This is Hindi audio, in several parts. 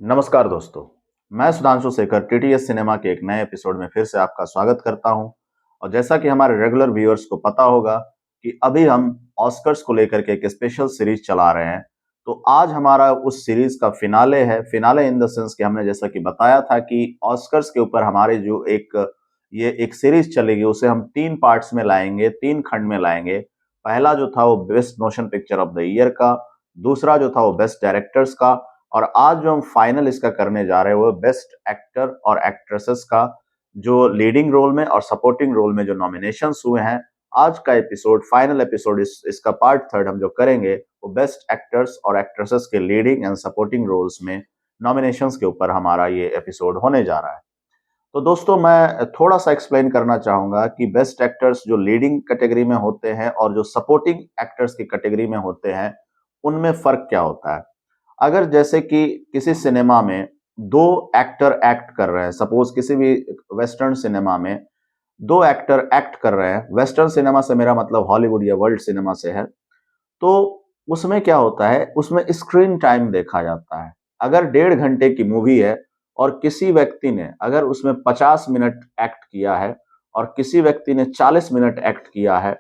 नमस्कार दोस्तों, मैं सुधांशु शेखर टीटीएस सिनेमा के एक नए एपिसोड में फिर से आपका स्वागत करता हूं। और जैसा कि हमारे रेगुलर व्यूअर्स को पता होगा कि अभी हम ऑस्कर्स को लेकर के एक स्पेशल सीरीज चला रहे हैं। तो आज हमारा उस सीरीज का फिनाले है। फिनाले इन द सेंस कि हमने जैसा कि बताया था कि ऑस्कर्स के ऊपर हमारे जो एक सीरीज चलेगी उसे हम 3 पार्ट्स में लाएंगे, 3 खंड में लाएंगे। पहला जो था वो best motion picture of the year का, दूसरा जो था वो बेस्ट डायरेक्टर्स का, और आज जो हम फाइनल इसका करने जा रहे हैं वो बेस्ट एक्टर और एक्ट्रेसेस का, जो लीडिंग रोल में और सपोर्टिंग रोल में जो नॉमिनेशंस हुए हैं। आज का एपिसोड, फाइनल एपिसोड, इसका पार्ट थर्ड हम जो करेंगे वो बेस्ट एक्टर्स और एक्ट्रेसेस के लीडिंग एंड सपोर्टिंग रोल्स में नॉमिनेशंस के ऊपर हमारा ये एपिसोड होने जा रहा है। तो दोस्तों, मैं थोड़ा सा एक्सप्लेन करना चाहूंगा कि बेस्ट एक्टर्स जो लीडिंग कैटेगरी में होते हैं और जो सपोर्टिंग एक्टर्स की कैटेगरी में होते हैं, उनमें फर्क क्या होता है। अगर जैसे कि किसी सिनेमा में दो एक्टर एक्ट कर रहे हैं, सपोज किसी भी वेस्टर्न सिनेमा में दो एक्टर एक्ट कर रहे हैं, वेस्टर्न सिनेमा से मेरा मतलब हॉलीवुड या वर्ल्ड सिनेमा से है, तो उसमें क्या होता है, उसमें स्क्रीन टाइम देखा जाता है। अगर 1.5 घंटे की मूवी है और किसी व्यक्ति ने अगर उसमें 50 मिनट एक्ट किया है और किसी व्यक्ति ने 40 मिनट एक्ट किया है,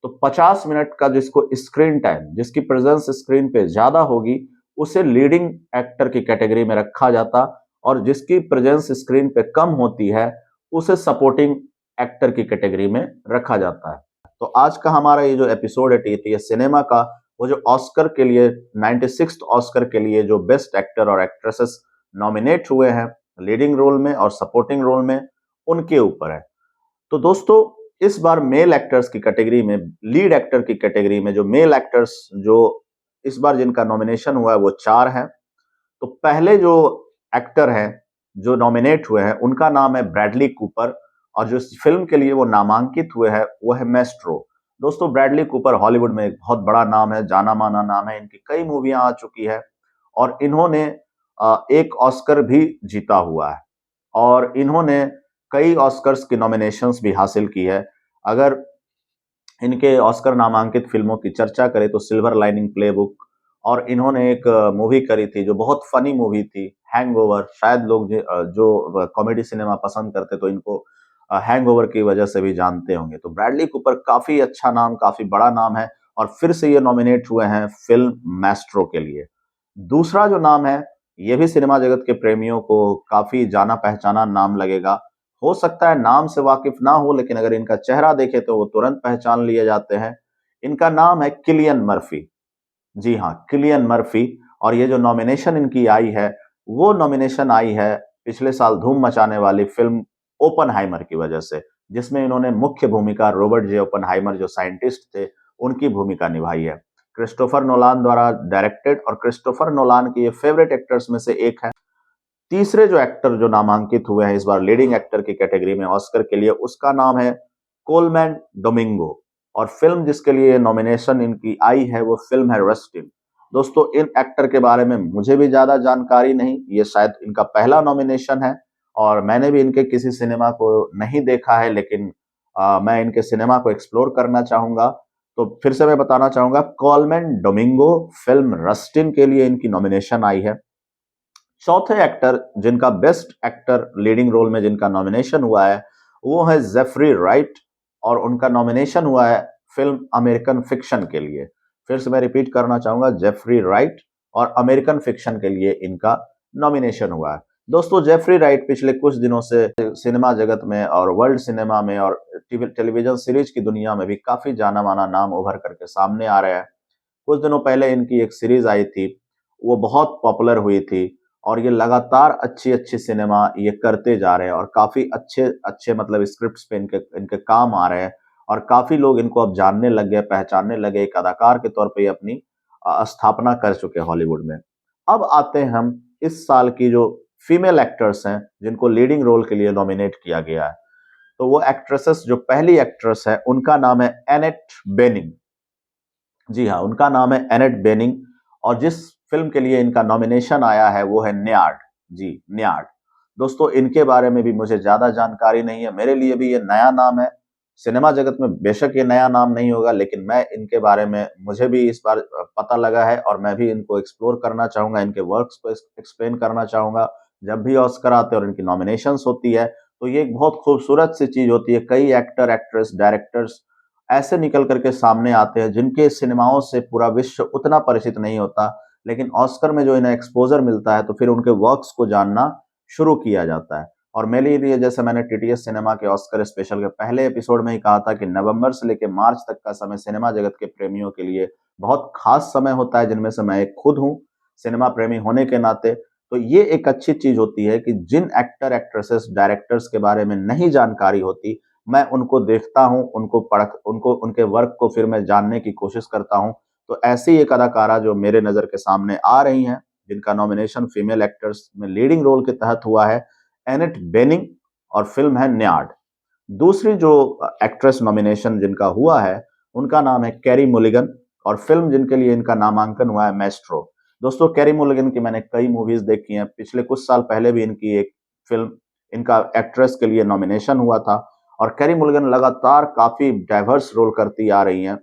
तो 50 मिनट का जिसको स्क्रीन टाइम, जिसकी प्रेजेंस स्क्रीन पे ज्यादा होगी, उसे लीडिंग एक्टर की कैटेगरी में रखा जाता, और जिसकी प्रेजेंस स्क्रीन पे कम होती है उसे सपोर्टिंग एक्टर की कैटेगरी में रखा जाता है। तो आज का हमारा ये जो एपिसोड है टीटीएस सिनेमा का, वो जो ऑस्कर के लिए 96th ऑस्कर के लिए जो बेस्ट एक्टर और एक्ट्रेसेस नॉमिनेट हुए हैं लीडिंग रोल में और सपोर्टिंग रोल में, उनके ऊपर है। तो दोस्तों, इस बार मेल एक्टर्स की कैटेगरी में, लीड एक्टर की कैटेगरी में जो मेल एक्टर्स जो इस बार जिनका नॉमिनेशन हुआ है वो 4 हैं। तो पहले जो एक्टर हैं जो नॉमिनेट हुए हैं उनका नाम है ब्रैडली कूपर, और जो इस फिल्म के लिए वो नामांकित हुए हैं वो है मेस्ट्रो। दोस्तों, ब्रैडली कूपर हॉलीवुड में एक बहुत बड़ा नाम है, जाना माना नाम है, इनकी कई मूवियां आ चुकी है और इन्होंने एक ऑस्कर भी जीता हुआ है, और इन्होंने कई ऑस्कर्स की नॉमिनेशंस भी हासिल की है। अगर इनके ऑस्कर नामांकित फिल्मों की चर्चा करें तो सिल्वर लाइनिंग प्लेबुक, और इन्होंने एक मूवी करी थी जो बहुत फनी मूवी थी, हैंगओवर। शायद लोग जो कॉमेडी सिनेमा पसंद करते तो इनको हैंगओवर की वजह से भी जानते होंगे। तो ब्रैडली कूपर काफी अच्छा नाम, काफी बड़ा नाम है, और फिर से ये नॉमिनेट हुए हैं फिल्म मैस्ट्रो के लिए। दूसरा जो नाम है, ये भी सिनेमा जगत के प्रेमियों को काफी जाना पहचाना नाम लगेगा। हो सकता है नाम से वाकिफ ना हो, लेकिन अगर इनका चेहरा देखे तो वो तुरंत पहचान लिए जाते हैं। इनका नाम है किलियन मर्फी। जी हाँ, किलियन मर्फी। और ये जो नॉमिनेशन इनकी आई है, वो नॉमिनेशन आई है पिछले साल धूम मचाने वाली फिल्म ओपनहाइमर की वजह से, जिसमें इन्होंने मुख्य भूमिका, रॉबर्ट जे ओपनहाइमर जो साइंटिस्ट थे, उनकी भूमिका निभाई है। क्रिस्टोफर नोलान द्वारा डायरेक्टेड, और क्रिस्टोफर नोलान की ये फेवरेट एक्टर्स में से एक है। तीसरे जो एक्टर जो नामांकित हुए हैं इस बार लीडिंग एक्टर की कैटेगरी में ऑस्कर के लिए, उसका नाम है कोलमैन डोमिंगो, और फिल्म जिसके लिए नॉमिनेशन इनकी आई है वो फिल्म है रस्टिन। दोस्तों, इन एक्टर के बारे में मुझे भी ज्यादा जानकारी नहीं, ये शायद इनका पहला नॉमिनेशन है, और मैंने भी इनके किसी सिनेमा को नहीं देखा है, लेकिन मैं इनके सिनेमा को एक्सप्लोर करना चाहूंगा। तो फिर से मैं बताना चाहूंगा, कोलमैन डोमिंगो फिल्म रस्टिन के लिए इनकी नॉमिनेशन आई है। चौथे एक्टर जिनका बेस्ट एक्टर लीडिंग रोल में जिनका नॉमिनेशन हुआ है वो है जेफरी राइट, और उनका नॉमिनेशन हुआ है फिल्म अमेरिकन फिक्शन के लिए। फिर से मैं रिपीट करना चाहूंगा, जेफरी राइट और अमेरिकन फिक्शन के लिए इनका नॉमिनेशन हुआ है। दोस्तों, जेफरी राइट पिछले कुछ दिनों से सिनेमा जगत में और वर्ल्ड सिनेमा में और टेलीविजन सीरीज की दुनिया में भी काफी जाना माना नाम उभर करके सामने आ रहे हैं। कुछ दिनों पहले इनकी एक सीरीज आई थी, वो बहुत पॉपुलर हुई थी, और ये लगातार अच्छी अच्छी सिनेमा ये करते जा रहे हैं, और काफी अच्छे अच्छे मतलब स्क्रिप्ट्स पे इनके इनके काम आ रहे हैं, और काफी लोग इनको अब जानने लग गए, पहचानने लगे। एक अदाकार के तौर पे ये अपनी स्थापना कर चुके हैं हॉलीवुड में। अब आते हैं हम इस साल की जो फीमेल एक्टर्स हैं जिनको लीडिंग रोल के लिए नॉमिनेट किया गया है। तो वो एक्ट्रेसेस, जो पहली एक्ट्रेस है उनका नाम है एनेट बेनिंग। जी हाँ, उनका नाम है एनेट बेनिंग, और जिस फिल्म के लिए इनका नॉमिनेशन आया है वो है न्याड। जी, न्याड। दोस्तों, इनके बारे में भी मुझे ज्यादा जानकारी नहीं है, मेरे लिए भी ये नया नाम है, सिनेमा जगत में बेशक ये नया नाम नहीं होगा, लेकिन मैं इनके बारे में मुझे भी इस बार पता लगा है और मैं भी इनको एक्सप्लोर करना चाहूँगा, इनके वर्क्स को एक्सप्लेन करना चाहूँगा। जब भी ऑस्कर आते हैं और इनकी नॉमिनेशंस होती है, तो ये एक बहुत खूबसूरत सी चीज़ होती है। कई एक्टर, एक्ट्रेस, डायरेक्टर्स ऐसे निकल कर के सामने आते हैं जिनके सिनेमाओं से पूरा विश्व उतना परिचित नहीं होता, लेकिन ऑस्कर में जो इन्हें एक्सपोज़र मिलता है, तो फिर उनके वर्क्स को जानना शुरू किया जाता है। और मेरे लिए जैसे मैंने टीटीएस सिनेमा के ऑस्कर स्पेशल के पहले एपिसोड में ही कहा था कि नवंबर से लेके मार्च तक का समय सिनेमा जगत के प्रेमियों के लिए बहुत खास समय होता है, जिनमें से मैं एक खुद हूँ, सिनेमा प्रेमी होने के नाते। तो ये एक अच्छी चीज़ होती है कि जिन एक्टर, एक्ट्रेसेस, डायरेक्टर्स के बारे में नहीं जानकारी होती, मैं उनको देखता हूँ, उनको उनके वर्क को फिर मैं जानने की कोशिश करता हूँ। तो ऐसी एक अदाकारा जो मेरे नज़र के सामने आ रही हैं, जिनका नॉमिनेशन फीमेल एक्टर्स में लीडिंग रोल के तहत हुआ है, एनेट बेनिंग, और फिल्म है न्याड। दूसरी जो एक्ट्रेस नॉमिनेशन जिनका हुआ है, उनका नाम है कैरी मुलिगन, और फिल्म जिनके लिए इनका नामांकन हुआ है मैस्ट्रो। दोस्तों, कैरी मुलिगन की मैंने कई मूवीज देखी हैं। पिछले कुछ साल पहले भी इनकी एक फिल्म इनका एक्ट्रेस के लिए नॉमिनेशन हुआ था, और कैरी मुलिगन लगातार काफी डाइवर्स रोल करती आ रही हैं।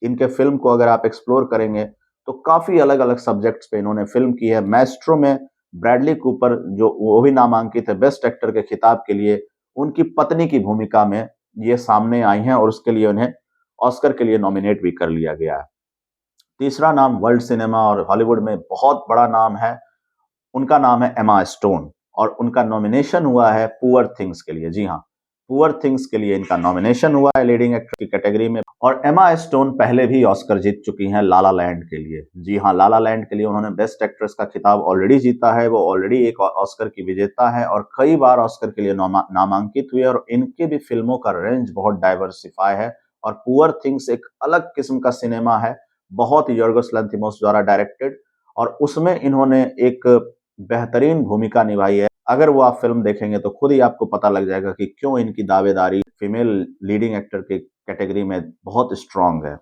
इनके फिल्म को अगर आप एक्सप्लोर करेंगे तो काफी अलग अलग सब्जेक्ट्स पे इन्होंने फिल्म की है। मैस्ट्रो में ब्रैडली कूपर, जो वो भी नामांकित है बेस्ट एक्टर के खिताब के लिए, उनकी पत्नी की भूमिका में ये सामने आई हैं और उसके लिए उन्हें ऑस्कर के लिए नॉमिनेट भी कर लिया गया है। तीसरा नाम वर्ल्ड सिनेमा और हॉलीवुड में बहुत बड़ा नाम है, उनका नाम है एमा स्टोन, और उनका नॉमिनेशन हुआ है पुअर थिंग्स के लिए। जी हाँ, पुअर थिंग्स के लिए इनका नॉमिनेशन हुआ है लीडिंग एक्टर की कैटेगरी में। और एमा स्टोन पहले भी ऑस्कर जीत चुकी हैं लाला लैंड के लिए। जी हाँ, लाला लैंड के लिए उन्होंने बेस्ट एक्ट्रेस का खिताब ऑलरेडी जीता है। वो ऑलरेडी एक ऑस्कर की विजेता है और कई बार ऑस्कर के लिए नामांकित हुई है, और इनके भी फिल्मों का रेंज बहुत डाइवर्सिफाई है। और पुअर थिंग्स एक अलग किस्म का सिनेमा है, बहुत यॉर्गोस लैंथिमोस द्वारा डायरेक्टेड, और उसमें इन्होंने एक बेहतरीन भूमिका निभाई है। अगर वो आप फिल्म देखेंगे तो खुद ही आपको पता लग जाएगा कि क्यों इनकी दावेदारी फीमेल लीडिंग एक्टर की कैटेगरी में बहुत स्ट्रांग है।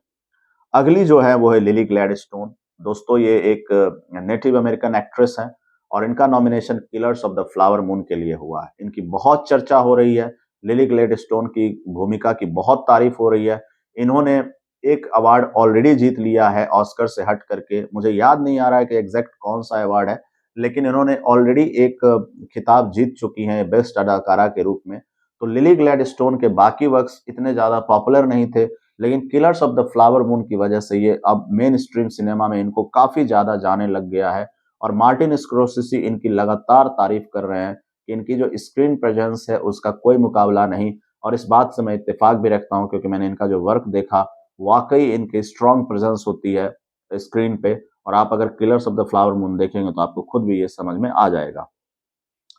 अगली जो है वो है लिली ग्लैडस्टोन। दोस्तों, ये एक नेटिव अमेरिकन एक्ट्रेस हैं, और इनका nomination killers of the Flower Moon के लिए हुआ है। इनकी बहुत चर्चा हो रही है, लिली ग्लैडस्टोन की भूमिका की बहुत तारीफ हो रही है। इन्होंने एक अवार्ड ऑलरेडी जीत लिया है ऑस्कर से हट करके, मुझे याद नहीं आ रहा है कि एग्जैक्ट कौन सा अवार्ड है, लेकिन इन्होंने ऑलरेडी एक खिताब जीत चुकी हैं बेस्ट अदाकारा के रूप में। तो लिली ग्लैडस्टोन के बाकी वर्क्स इतने ज्यादा पॉपुलर नहीं थे, लेकिन killers of the Flower moon की वजह से ये अब मेन स्ट्रीम सिनेमा में इनको काफी ज्यादा जाने लग गया है। और मार्टिन स्कोर्सेसी इनकी लगातार तारीफ कर रहे हैं कि इनकी जो स्क्रीन प्रेजेंस है उसका कोई मुकाबला नहीं। और इस बात से मैं इत्तेफाक भी रखता हूं, क्योंकि मैंने इनका जो वर्क देखा, वाकई इनकी स्ट्रॉन्ग प्रेजेंस होती है स्क्रीन पे। और आप अगर killers of the Flower moon देखेंगे तो आपको खुद भी ये समझ में आ जाएगा।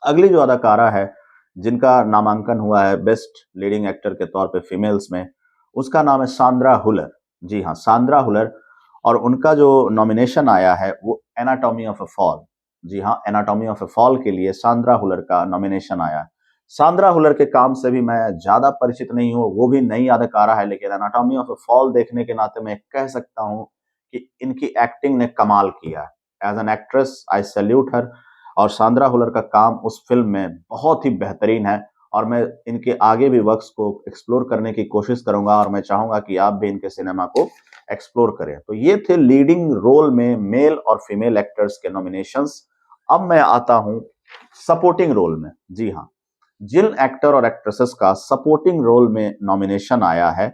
अगली जो अदाकारा है जिनका नामांकन हुआ है बेस्ट लीडिंग एक्टर के तौर पे फीमेल्स में, उसका नाम है सांद्रा हुलर। जी हाँ, सांद्रा हुलर, और उनका जो नॉमिनेशन आया है वो एनाटॉमी ऑफ अ फॉल। जी हाँ, एनाटॉमी ऑफ अ फॉल के लिए सांद्रा हुलर का नॉमिनेशन आया है। सांद्रा हुलर के काम से भी मैं ज्यादा परिचित नहीं हूँ, वो भी नई अदाकारा है, लेकिन एनाटॉमी ऑफ अ फॉल देखने के नाते मैं कह सकता हूँ कि इनकी एक्टिंग ने कमाल किया है। As an actress I salute her, और सांद्रा हुलर का काम उस फिल्म में बहुत ही बेहतरीन है, और मैं इनके आगे भी वर्क्स को एक्सप्लोर करने की कोशिश करूंगा, और मैं चाहूंगा कि आप भी इनके सिनेमा को एक्सप्लोर करें। तो ये थे लीडिंग रोल में मेल और फीमेल एक्टर्स के नॉमिनेशंस। अब मैं आता हूं सपोर्टिंग रोल में। जी हाँ, जिन एक्टर और एक्ट्रेसेस का सपोर्टिंग रोल में नॉमिनेशन आया है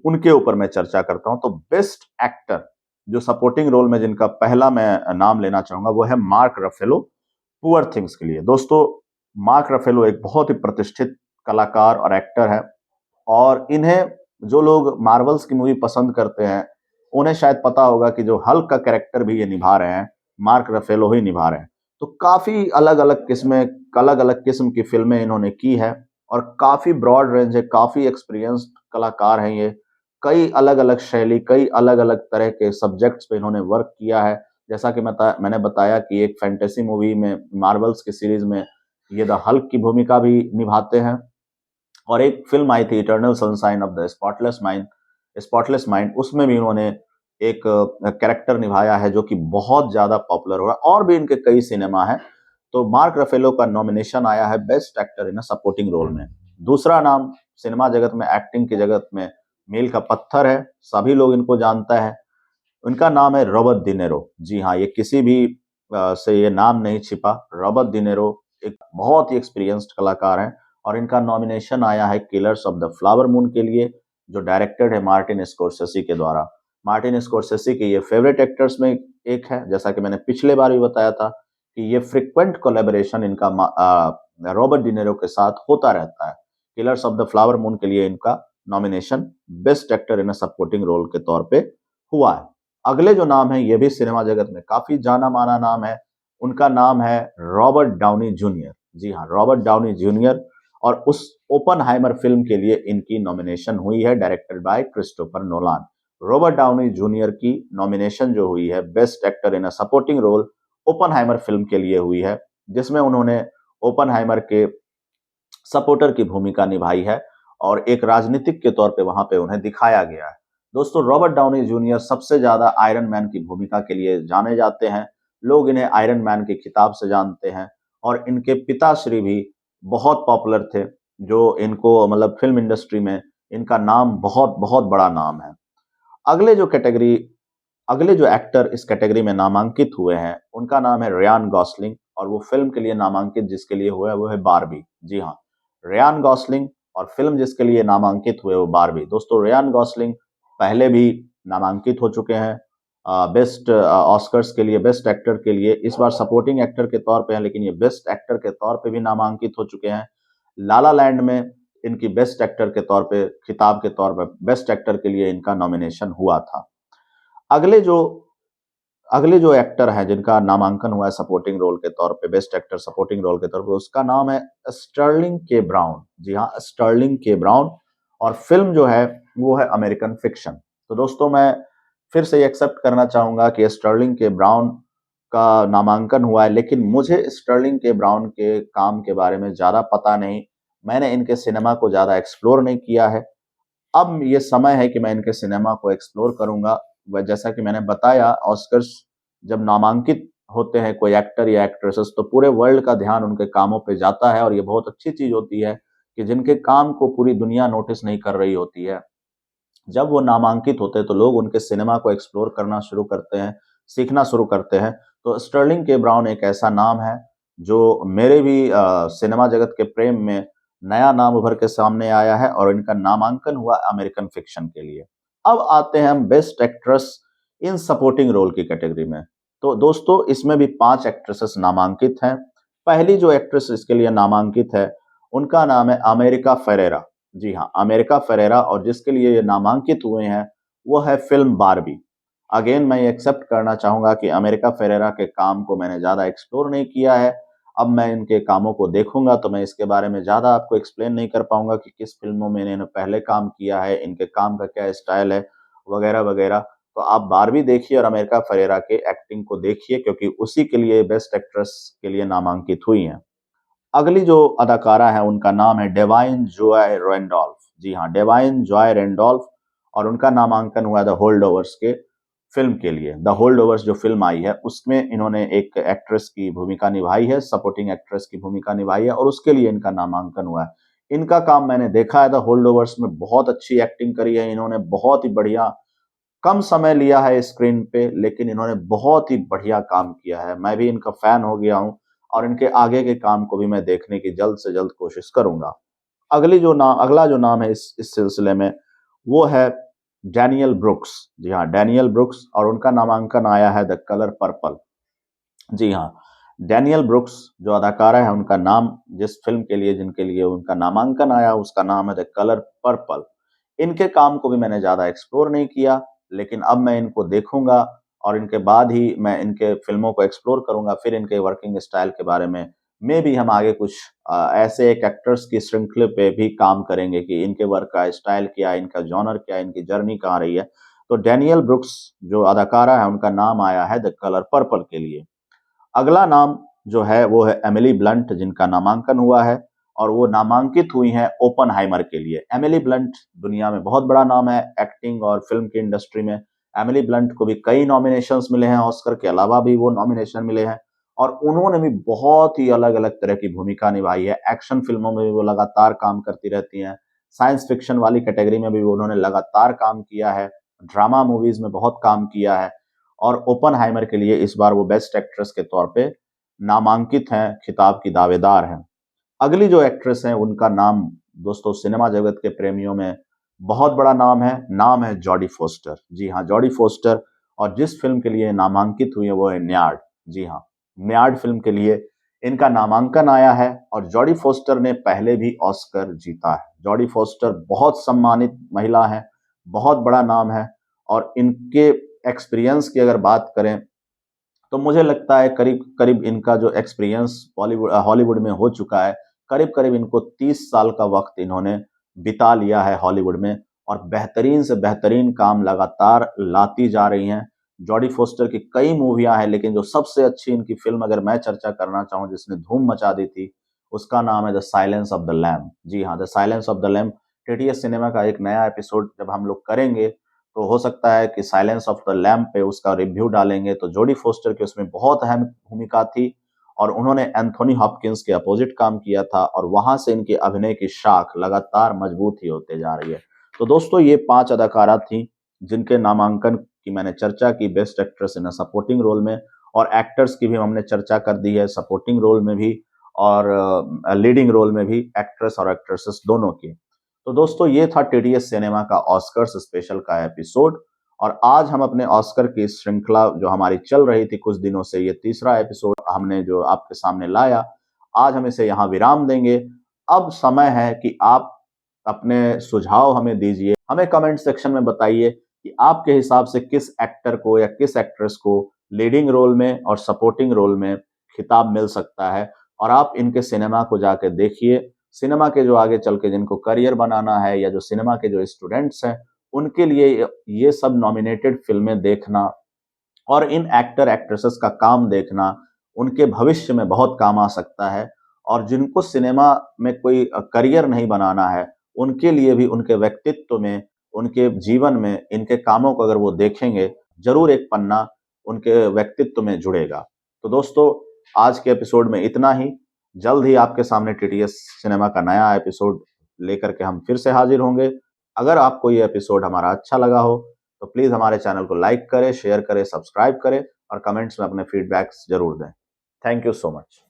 उनके ऊपर मैं चर्चा करता हूं। तो बेस्ट एक्टर जो सपोर्टिंग रोल में जिनका पहला मैं नाम लेना चाहूंगा वो है मार्क रफेलो, पुअर थिंग्स के लिए। दोस्तों, मार्क रफेलो एक बहुत ही प्रतिष्ठित कलाकार और एक्टर है, और इन्हें जो लोग मार्वल्स की मूवी पसंद करते हैं उन्हें शायद पता होगा कि जो हल्क का कैरेक्टर भी ये निभा रहे हैं, मार्क रफेलो ही निभा रहे हैं। तो काफी अलग अलग किस्म की फिल्में इन्होंने की है, और काफी ब्रॉड रेंज है, काफी एक्सपीरियंस्ड कलाकार हैं ये। कई अलग अलग शैली, कई अलग अलग तरह के सब्जेक्ट्स पे इन्होंने वर्क किया है। जैसा कि मैंने बताया कि एक फैंटेसी मूवी में, मार्वल्स की सीरीज में ये द हल्क की भूमिका भी निभाते हैं, और एक फिल्म आई थी eternal sunshine of the spotless mind, उसमें भी उन्होंने एक कैरेक्टर निभाया है जो कि बहुत ज्यादा पॉपुलर हो रहा है। और भी इनके कई सिनेमा है। तो मार्क रफेलो का नॉमिनेशन आया है best actor in a supporting role में। दूसरा नाम सिनेमा जगत में, एक्टिंग की जगत में मील का पत्थर है, सभी लोग इनको जानता है। उनका नाम है रॉबर्ट डिनेरो। जी हाँ, ये किसी भी से ये नाम नहीं छिपा। रॉबर्ट डिनेरो एक बहुत ही एक्सपीरियंस्ड कलाकार हैं और इनका नॉमिनेशन आया है Killers of the Flower Moon के लिए, जो डायरेक्टेड है मार्टिन स्कोर्सेसी के द्वारा। मार्टिन स्कोर्सेसी के ये फेवरेट एक्टर्स में एक है, जैसा कि मैंने पिछले बार भी बताया था कि ये फ्रिक्वेंट कोलैबोरेशन इनका रॉबर्ट डिनेरो के साथ होता रहता है। Killers of the Flower Moon के लिए इनका nomination best actor in a supporting role के तौर पे हुआ है। अगले जो नाम है, ये भी सिनेमा जगत में काफी जाना माना नाम है। उनका नाम है रॉबर्ट डाउनी जूनियर। जी हाँ, रॉबर्ट डाउनी जूनियर। और उस ओपनहाइमर फिल्म के लिए इनकी नॉमिनेशन हुई है, directed by Christopher Nolan. Robert Downey Junior की नॉमिनेशन जो हुई है best actor in a supporting role Oppenheimer film के लिए हुई है, जिसमें उन्होंने ओपनहाइमर के सपोर्टर की भूमिका निभाई है और एक राजनीतिक के तौर पे वहां पे उन्हें दिखाया गया है। दोस्तों, रॉबर्ट डाउनी जूनियर सबसे ज्यादा आयरन मैन की भूमिका के लिए जाने जाते हैं। लोग इन्हें आयरन मैन के खिताब से जानते हैं और इनके पिताश्री भी बहुत पॉपुलर थे, जो इनको मतलब फिल्म इंडस्ट्री में इनका नाम बहुत बहुत बड़ा नाम है। अगले जो कैटेगरी अगले जो एक्टर इस कैटेगरी में नामांकित हुए हैं, उनका नाम है रियान गॉसलिंग और वो फिल्म के लिए नामांकित जिसके लिए हुआ है वो है बारबी। जी हाँ, रियान गॉसलिंग और फिल्म जिसके लिए नामांकित हुए वो बारबी। दोस्तों, रियान गॉसलिंग पहले भी नामांकित हो चुके हैं बेस्ट ऑस्कर्स के लिए, बेस्ट एक्टर के लिए। इस बार सपोर्टिंग एक्टर के तौर पे हैं, लेकिन ये बेस्ट एक्टर के तौर पे भी नामांकित हो चुके हैं। लाला लैंड में इनकी बेस्ट एक्टर के तौर पे, खिताब के तौर पे बेस्ट एक्टर के लिए इनका नॉमिनेशन हुआ था। अगले जो अगले जो एक्टर हैं जिनका नामांकन हुआ है सपोर्टिंग रोल के तौर पे, बेस्ट एक्टर सपोर्टिंग रोल के तौर पे, उसका नाम है स्टर्लिंग के ब्राउन। जी हाँ, स्टर्लिंग के ब्राउन। और फिल्म जो है वो है अमेरिकन फिक्शन। तो दोस्तों, मैं फिर से एक्सेप्ट करना चाहूंगा कि स्टर्लिंग के ब्राउन का नामांकन हुआ है, लेकिन मुझे स्टर्लिंग के ब्राउन के काम के बारे में ज्यादा पता नहीं। मैंने इनके सिनेमा को ज्यादा एक्सप्लोर नहीं किया है। अब ये समय है कि मैं इनके सिनेमा को एक्सप्लोर करूंगा। व जैसा कि मैंने बताया, ऑस्कर्स जब नामांकित होते हैं कोई एक्टर या एक्ट्रेसेस, तो पूरे वर्ल्ड का ध्यान उनके कामों पे जाता है और ये बहुत अच्छी चीज होती है कि जिनके काम को पूरी दुनिया नोटिस नहीं कर रही होती है, जब वो नामांकित होते हैं तो लोग उनके सिनेमा को एक्सप्लोर करना शुरू करते हैं, सीखना शुरू करते हैं। तो स्टर्लिंग के ब्राउन एक ऐसा नाम है जो मेरे भी सिनेमा जगत के प्रेम में नया नाम उभर के सामने आया है और इनका नामांकन हुआ अमेरिकन फिक्शन के लिए। अब आते हैं हम best actress in supporting role की कैटेगरी में। तो दोस्तों, इसमें भी 5 एक्ट्रेसेस नामांकित हैं। पहली जो एक्ट्रेस इसके लिए नामांकित है, उनका नाम है अमेरिका फेरेरा। जी हाँ, अमेरिका फेरेरा। और जिसके लिए ये नामांकित हुए हैं वो है फिल्म बारबी। अगेन मैं ये एक्सेप्ट करना चाहूंगा कि अमेरिका फेरेरा के काम को मैंने ज्यादा एक्सप्लोर नहीं किया है। अब मैं इनके कामों को देखूंगा तो मैं इसके बारे में ज्यादा आपको एक्सप्लेन नहीं कर पाऊंगा कि किस फिल्मों में इन्होंने पहले काम किया है, इनके काम का क्या स्टाइल है, वगैरह वगैरह। तो आप बारबी देखिए और अमेरिका फेरेरा के एक्टिंग को देखिए, क्योंकि उसी के लिए बेस्ट एक्ट्रेस के लिए नामांकित हुई हैं। अगली जो अदाकारा है उनका नाम है डेवाइन जॉय रैंडोल्फ। जी हाँ, डेवाइन जॉय रैंडोल्फ। और उनका नामांकन हुआ द होल्ड ओवर्स के फिल्म के लिए। द होल्ड ओवर्स जो फिल्म आई है उसमें इन्होंने एक एक्ट्रेस की भूमिका निभाई है, सपोर्टिंग एक्ट्रेस की भूमिका निभाई है और उसके लिए इनका नामांकन हुआ है। इनका काम मैंने देखा है द होल्ड ओवर्स में, बहुत अच्छी एक्टिंग करी है इन्होंने, बहुत ही बढ़िया। कम समय लिया है स्क्रीन पे, लेकिन इन्होंने बहुत ही बढ़िया काम किया है। मैं भी इनका फैन हो गया हूँ और इनके आगे के काम को भी मैं देखने की जल्द से जल्द कोशिश करूंगा। अगला जो नाम है इस सिलसिले में, वो है डैनियल ब्रुक्स। जी हाँ, डैनियल ब्रुक्स। और उनका नामांकन आया है द कलर पर्पल। जी हाँ, डैनियल ब्रुक्स जो अदाकारा है, उनका नाम जिस फिल्म के लिए जिनके लिए उनका नामांकन आया उसका नाम है द कलर पर्पल। इनके काम को भी मैंने ज्यादा एक्सप्लोर नहीं किया, लेकिन अब मैं इनको देखूंगा और इनके बाद ही मैं इनके फिल्मों को एक्सप्लोर करूंगा, फिर इनके वर्किंग स्टाइल के बारे में भी हम आगे कुछ ऐसे एक एक्टर्स की श्रृंखला पे भी काम करेंगे कि इनके वर्क का स्टाइल क्या है, इनका जॉनर क्या है, इनकी जर्नी कहाँ रही है। तो डैनियल ब्रुक्स जो अदाकारा है उनका नाम आया है द कलर पर्पल के लिए। अगला नाम जो है वो है एमिली ब्लंट, जिनका नामांकन हुआ है और वो नामांकित हुई हैं ओपनहाइमर के लिए। एमिली ब्लंट दुनिया में बहुत बड़ा नाम है एक्टिंग और फिल्म की इंडस्ट्री में। एमिली ब्लंट को भी कई नॉमिनेशंस मिले हैं, ऑस्कर के अलावा भी वो नॉमिनेशन मिले हैं और उन्होंने भी बहुत ही अलग अलग तरह की भूमिका निभाई है। एक्शन फिल्मों में भी वो लगातार काम करती रहती हैं, साइंस फिक्शन वाली कैटेगरी में भी उन्होंने लगातार काम किया है, ड्रामा मूवीज में बहुत काम किया है और ओपनहाइमर के लिए इस बार वो बेस्ट एक्ट्रेस के तौर पे नामांकित हैं, खिताब की दावेदार हैं। अगली जो एक्ट्रेस हैं उनका नाम दोस्तों सिनेमा जगत के प्रेमियों में बहुत बड़ा नाम है जॉडी फोस्टर। जी हाँ, जॉडी फोस्टर। और जिस फिल्म के लिए नामांकित हुई है वो है न्याड। जी हाँ, न्याड फिल्म के लिए इनका नामांकन आया है और जॉडी फोस्टर ने पहले भी ऑस्कर जीता है। जॉडी फोस्टर बहुत सम्मानित महिला है, बहुत बड़ा नाम है और इनके एक्सपीरियंस की अगर बात करें तो मुझे लगता है करीब करीब इनका जो एक्सपीरियंस हॉलीवुड में हो चुका है, करीब करीब इनको 30 साल का वक्त इन्होंने बिता लिया है हॉलीवुड में और बेहतरीन से बेहतरीन काम लगातार लाती जा रही हैं। जॉडी फोस्टर की कई मूवियां हैं लेकिन जो सबसे अच्छी इनकी फिल्म अगर मैं चर्चा करना चाहूँ जिसने धूम मचा दी थी, उसका नाम है the silence of the lamb. जी हाँ, the silence of the lamb TTS cinema का एक नया एपिसोड जब हम लोग करेंगे तो हो सकता है कि साइलेंस ऑफ द लैम्प पे उसका रिव्यू डालेंगे। तो जॉडी फोस्टर की उसमें बहुत अहम भूमिका थी और उन्होंने एंथोनी हॉपकिंस के अपोजिट काम किया था और वहां से इनके अभिनय की शाख लगातार मजबूत ही होते जा रही है। तो दोस्तों ये 5 अदाकारा थी जिनके नामांकन की मैंने चर्चा की best actress in supporting role में और एक्टर्स की भी हमने चर्चा कर दी है, सपोर्टिंग रोल में भी और लीडिंग रोल में भी एक्ट्रेस और एक्ट्रेसेस दोनों की। तो दोस्तों ये था टीटीएस सिनेमा का ऑस्कर्स स्पेशल का एपिसोड और आज हम अपने ऑस्कर की श्रृंखला जो हमारी चल रही थी कुछ दिनों से, ये तीसरा एपिसोड हमने जो आपके सामने लाया, आज हम इसे यहाँ विराम देंगे। अब समय है कि आप अपने सुझाव हमें दीजिए, हमें कमेंट सेक्शन में बताइए कि आपके हिसाब से किस एक्टर को या किस एक्ट्रेस को लीडिंग रोल में और सपोर्टिंग रोल में खिताब मिल सकता है और आप इनके सिनेमा को जाके देखिए। सिनेमा के जो आगे चल के जिनको करियर बनाना है या जो सिनेमा के जो स्टूडेंट्स हैं उनके लिए ये सब नॉमिनेटेड फिल्में देखना और इन एक्टर एक्ट्रेसेस का काम देखना उनके भविष्य में बहुत काम आ सकता है। और जिनको सिनेमा में कोई करियर नहीं बनाना है उनके लिए भी उनके व्यक्तित्व में, उनके जीवन में इनके कामों को अगर वो देखेंगे जरूर एक पन्ना उनके व्यक्तित्व में जुड़ेगा। तो दोस्तों आज के एपिसोड में इतना ही। जल्द ही आपके सामने टीटीएस सिनेमा का नया एपिसोड लेकर के हम फिर से हाजिर होंगे। अगर आपको ये एपिसोड हमारा अच्छा लगा हो तो प्लीज हमारे चैनल को लाइक करें, शेयर करें, सब्सक्राइब करें और कमेंट्स में अपने फीडबैक्स जरूर दें। Thank you so much.